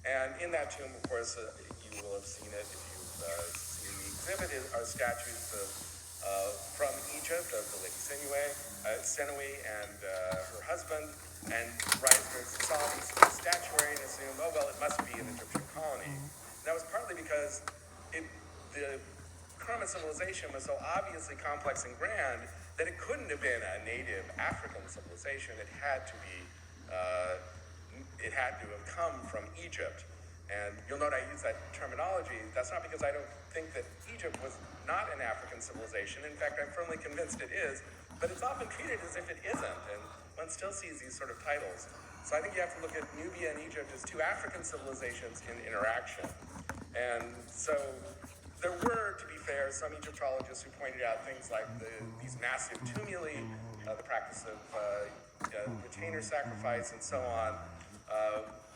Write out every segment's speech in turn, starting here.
And in that tomb, of course, you will have seen it if you've seen the exhibit, are statues from Egypt of the Lady Senui and her husband. And Reisner saw these statuary and assumed, oh, well, it must be an Egyptian colony. And that was partly because the Kerma civilization was so obviously complex and grand that it couldn't have been a native African civilization. It had to have come from Egypt. And you'll note I use that terminology. That's not because I don't think that Egypt was not an African civilization. In fact, I'm firmly convinced it is, but it's often treated as if it isn't, and one still sees these sort of titles. So I think you have to look at Nubia and Egypt as two African civilizations in interaction. And so there were, to be fair, some Egyptologists who pointed out things like these massive tumuli, the practice of retainer sacrifice, and so on,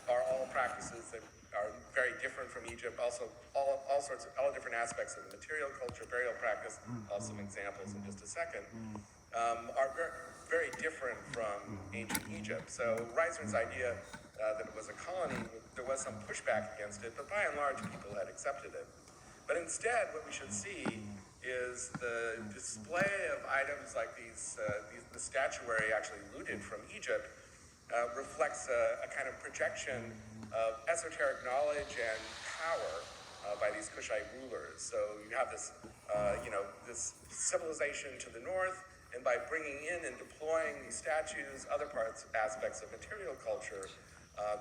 are all practices that are very different from Egypt. Also, all different aspects of the material culture, burial practice. I'll have some examples in just a second. Are very different from ancient Egypt. So Reisner's idea that it was a colony, there was some pushback against it, but by and large, people had accepted it. But instead, what we should see is the display of items like the statuary actually looted from Egypt reflects a kind of projection of esoteric knowledge and power by these Kushite rulers. So you have this, this civilization to the north, and by bringing in and deploying these statues, other aspects of material culture,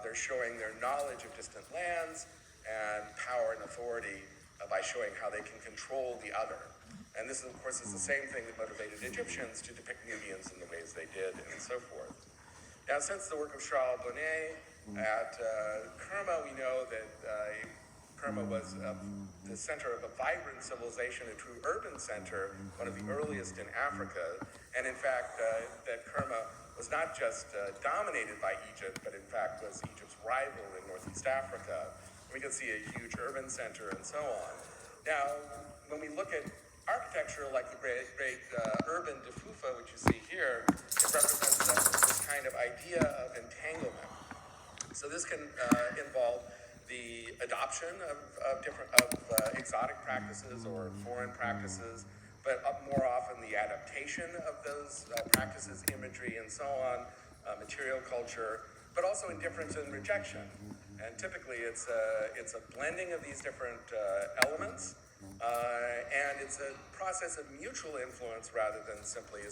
they're showing their knowledge of distant lands and power and authority by showing how they can control the other. And this, of course, is the same thing that motivated Egyptians to depict Nubians in the ways they did, and so forth. Now, since the work of Charles Bonnet at Kerma, we know that Kerma was the center of a vibrant civilization, a true urban center, one of the earliest in Africa. And in fact, that Kerma was not just dominated by Egypt, but in fact was Egypt's rival in Northeast Africa. We can see a huge urban center and so on. Now, when we look at architecture like the great urban Defufa, which you see here, it represents this kind of idea of entanglement. So this can involve the adoption of exotic practices or foreign practices, but more often the adaptation of those practices, imagery, and so on, material culture, but also indifference and rejection. And typically it's a blending of these different elements, and it's a process of mutual influence rather than simply a